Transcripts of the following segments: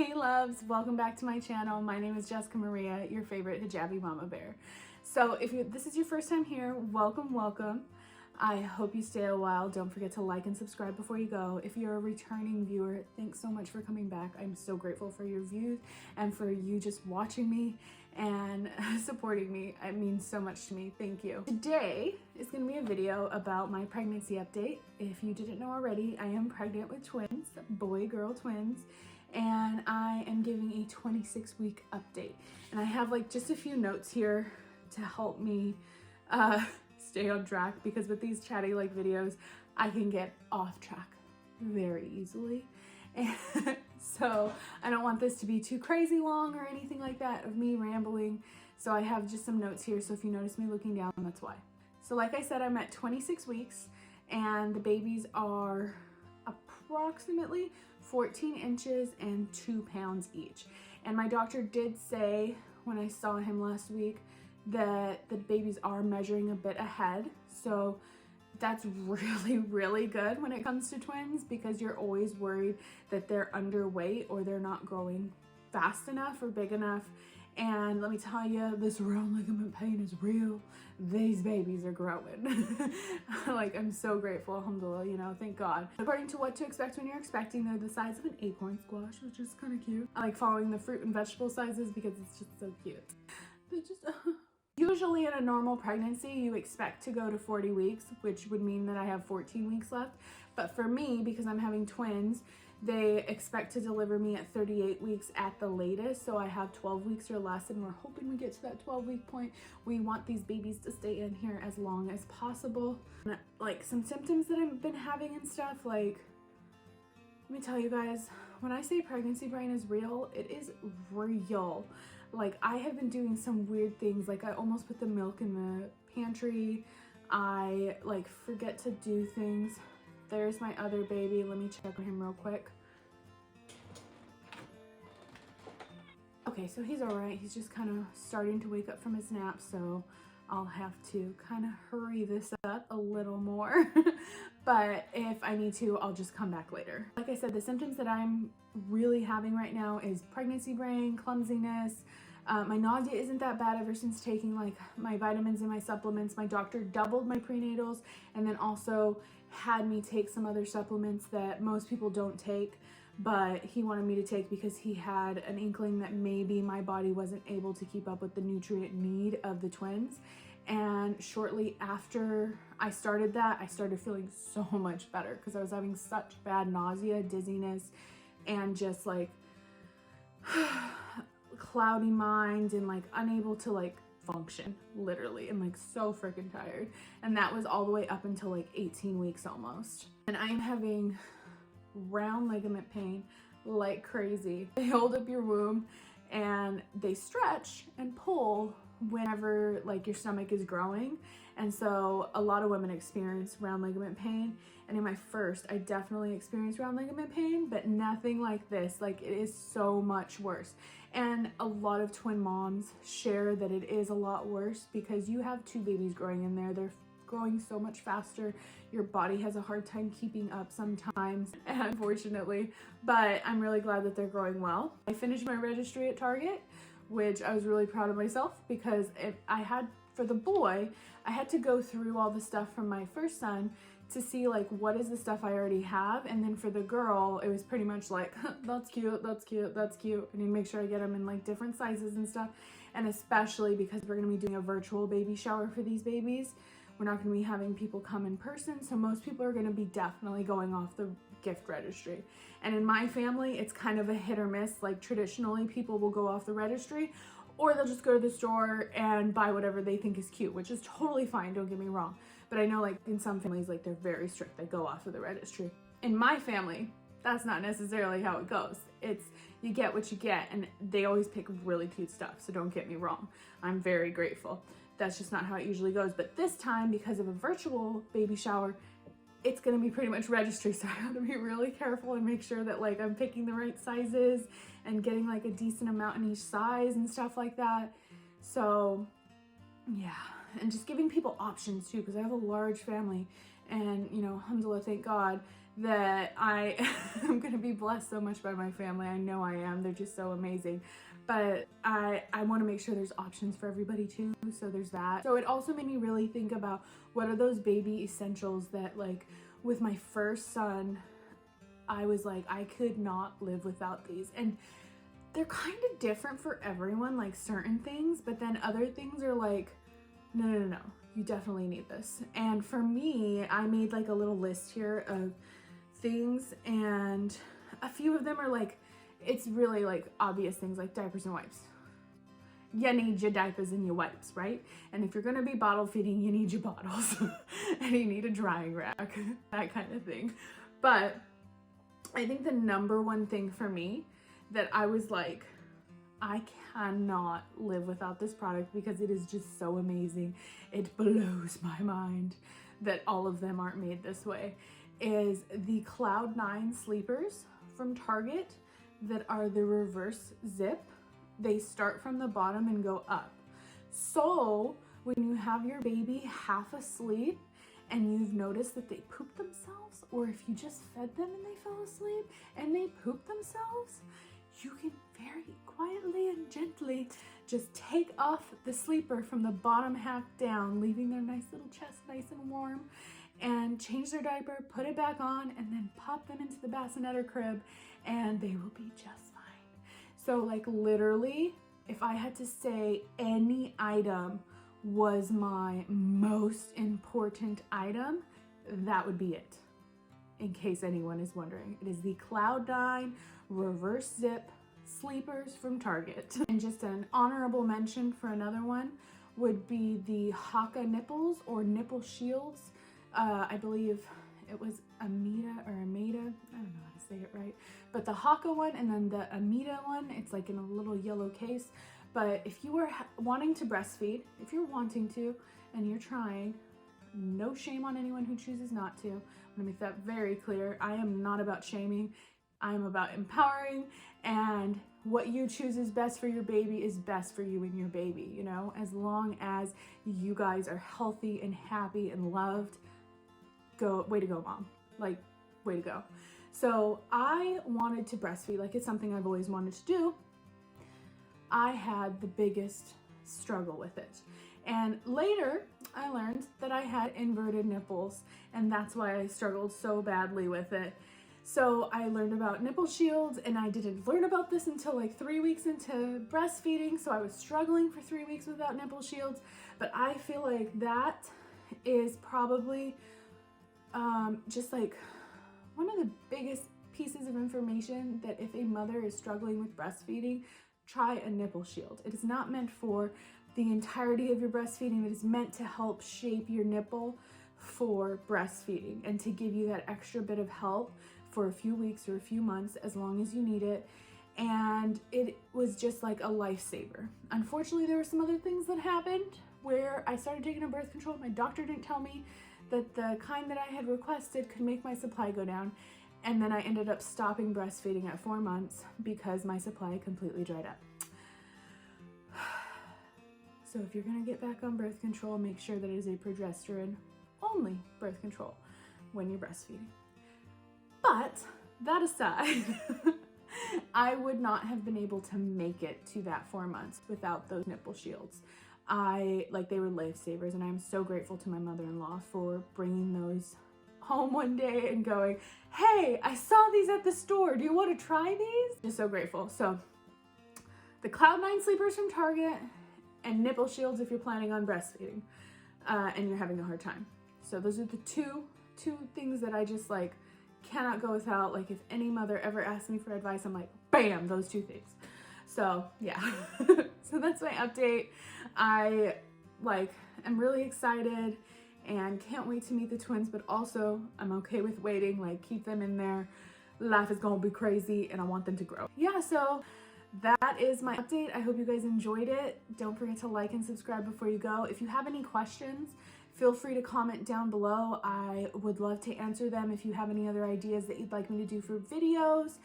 Hey loves, welcome back to my channel. My name is Jessica Maria, your favorite hijabi mama bear. So if this is your first time here, welcome. I hope you stay a while. Don't forget to like and subscribe before you go. If you're a returning viewer, thanks so much for coming back. I'm so grateful for your views and for you just watching me and supporting me. It means so much to me. Thank you. Today is going to be a video about my pregnancy update. If you didn't know already, I am pregnant with twins, boy-girl twins, and I am giving a 26-week update. And I have like just a few notes here to help me stay on track, because with these chatty like videos, I can get off track very easily. And so I don't want this to be too crazy long or anything like that of me rambling. So I have just some notes here. So if you notice me looking down, that's why. So like I said, I'm at 26 weeks and the babies are approximately 14 inches and 2 pounds each. And my doctor did say when I saw him last week that the babies are measuring a bit ahead. So that's really good when it comes to twins, because you're always worried that they're underweight or they're not growing fast enough or big enough. And let me tell you, this round ligament pain is real. These babies are growing. Like, I'm so grateful, alhamdulillah, you know, thank God. According to what to expect when you're expecting, they're the size of an acorn squash, which is kind of cute. I like following the fruit and vegetable sizes because it's just so cute. But just usually in a normal pregnancy, you expect to go to 40 weeks, which would mean that I have 14 weeks left. But for me, because I'm having twins, they expect to deliver me at 38 weeks at the latest. So I have 12 weeks or less, and we're hoping we get to that 12-week point. We want these babies to stay in here as long as possible. Like some symptoms that I've been having and stuff, like, let me tell you guys, when I say pregnancy brain is real, it is real. Like, I have been doing some weird things. Like, I almost put the milk in the pantry. I like forget to do things. There's my other baby. Let me check on him real quick. Okay, so he's all right. He's just kind of starting to wake up from his nap, so I'll have to kind of hurry this up a little more. But if I need to, I'll just come back later. Like I said, the symptoms that I'm really having right now is pregnancy brain, clumsiness. My nausea isn't that bad ever since taking like my vitamins and my supplements. My doctor doubled my prenatals and then also had me take some other supplements that most people don't take, but he wanted me to take because he had an inkling that maybe my body wasn't able to keep up with the nutrient need of the twins. And shortly after I started that, I started feeling so much better because I was having such bad nausea, dizziness, and just like cloudy mind and like unable to like function, literally, and like so freaking tired. And that was all the way up until like 18 weeks almost. And I'm having round ligament pain like crazy. They hold up your womb and they stretch and pull whenever like your stomach is growing. And so a lot of women experience round ligament pain, and in my first I definitely experienced round ligament pain, but nothing like this. Like, it is so much worse. And a lot of twin moms share that it is a lot worse because you have two babies growing in there. They're growing so much faster. Your body has a hard time keeping up sometimes, unfortunately, but I'm really glad that they're growing well. I finished my registry at Target, which I was really proud of myself, because for the boy, I had to go through all the stuff from my first son to see like what is the stuff I already have, and then for the girl it was pretty much like that's cute, that's cute, that's cute. I need to make sure I get them in like different sizes and stuff. And especially because we're going to be doing a virtual baby shower for these babies, we're not going to be having people come in person, so most people are going to be definitely going off the gift registry. And in my family, it's kind of a hit or miss. Like, traditionally people will go off the registry, or they'll just go to the store and buy whatever they think is cute, which is totally fine, don't get me wrong. But I know like in some families, like they're very strict, they go off of the registry. In my family, that's not necessarily how it goes. It's you get what you get, and they always pick really cute stuff, so don't get me wrong. I'm very grateful. That's just not how it usually goes. But this time, because of a virtual baby shower, it's gonna be pretty much registry, so I have to be really careful and make sure that like I'm picking the right sizes and getting like a decent amount in each size and stuff like that. So yeah, and just giving people options too, because I have a large family, and you know, alhamdulillah, thank God that I am going to be blessed so much by my family. I know I am. They're just so amazing. But I want to make sure there's options for everybody too. So there's that. So it also made me really think about what are those baby essentials that, like, with my first son, I was like, I could not live without these. And they're kind of different for everyone, like certain things, but then other things are like, no, you definitely need this. And for me, I made like a little list here of things, and a few of them are like, it's really like obvious things like diapers and wipes. You need your diapers and your wipes, right? And if you're gonna be bottle feeding, you need your bottles and you need a drying rack, that kind of thing. But I think the number one thing for me that I was like, I cannot live without this product because it is just so amazing. It blows my mind that all of them aren't made this way, is the Cloud9 sleepers from Target that are the reverse zip. They start from the bottom and go up. So when you have your baby half asleep and you've noticed that they poop themselves, or if you just fed them and they fell asleep and they poop themselves, you can very quietly and gently just take off the sleeper from the bottom half down, leaving their nice little chest nice and warm, and change their diaper, put it back on, and then pop them into the bassinet or crib, and they will be just fine. So like literally, if I had to say any item was my most important item, that would be it. In case anyone is wondering, it is the Cloud9 reverse zip sleepers from Target. And just an honorable mention for another one would be the Haka nipples or nipple shields. I believe it was Amida or Amida, I don't know how to say it right, but the Haka one and then the Amida one, it's like in a little yellow case. But if you are wanting to breastfeed, if you're wanting to and you're trying, no shame on anyone who chooses not to. I'm gonna make that very clear. I am not about shaming. I am about empowering, and what you choose is best for your baby is best for you and your baby, you know? As long as you guys are healthy and happy and loved, way to go, mom. Like, way to go. So I wanted to breastfeed, like it's something I've always wanted to do. I had the biggest struggle with it. And later I learned that I had inverted nipples, and that's why I struggled so badly with it. So I learned about nipple shields, and I didn't learn about this until like 3 weeks into breastfeeding. So I was struggling for 3 weeks without nipple shields, but I feel like that is probably just like one of the biggest pieces of information, that if a mother is struggling with breastfeeding, try a nipple shield. It is not meant for the entirety of your breastfeeding. It is meant to help shape your nipple for breastfeeding and to give you that extra bit of help for a few weeks or a few months, as long as you need it. And it was just like a lifesaver. Unfortunately, there were some other things that happened where I started taking a birth control. My doctor didn't tell me that the kind that I had requested could make my supply go down. And then I ended up stopping breastfeeding at 4 months because my supply completely dried up. So if you're gonna get back on birth control, make sure that it is a progesterone only birth control when you're breastfeeding. But that aside, I would not have been able to make it to that 4 months without those nipple shields. They were lifesavers, and I'm so grateful to my mother-in-law for bringing those home one day and going, hey, I saw these at the store. Do you want to try these? Just so grateful. So the Cloud9 sleepers from Target and nipple shields if you're planning on breastfeeding and you're having a hard time. So those are the two things that I just like cannot go without. Like if any mother ever asks me for advice, I'm like, bam, those 2 things. So yeah, so that's my update. I am really excited and can't wait to meet the twins, but also I'm okay with waiting, like keep them in there. Life is gonna be crazy and I want them to grow. Yeah, so that is my update. I hope you guys enjoyed it. Don't forget to like and subscribe before you go. If you have any questions, feel free to comment down below. I would love to answer them. If you have any other ideas that you'd like me to do for videos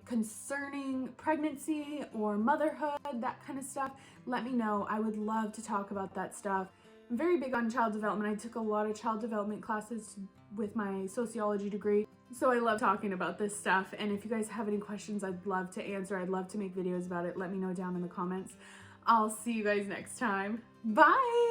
concerning pregnancy or motherhood, that kind of stuff, let me know. I would love to talk about that stuff. I'm very big on child development. I took a lot of child development classes with my sociology degree, So I love talking about this stuff, and if you guys have any questions, I'd love to answer. I'd love to make videos about it. Let me know down in the comments. I'll see you guys next time. Bye!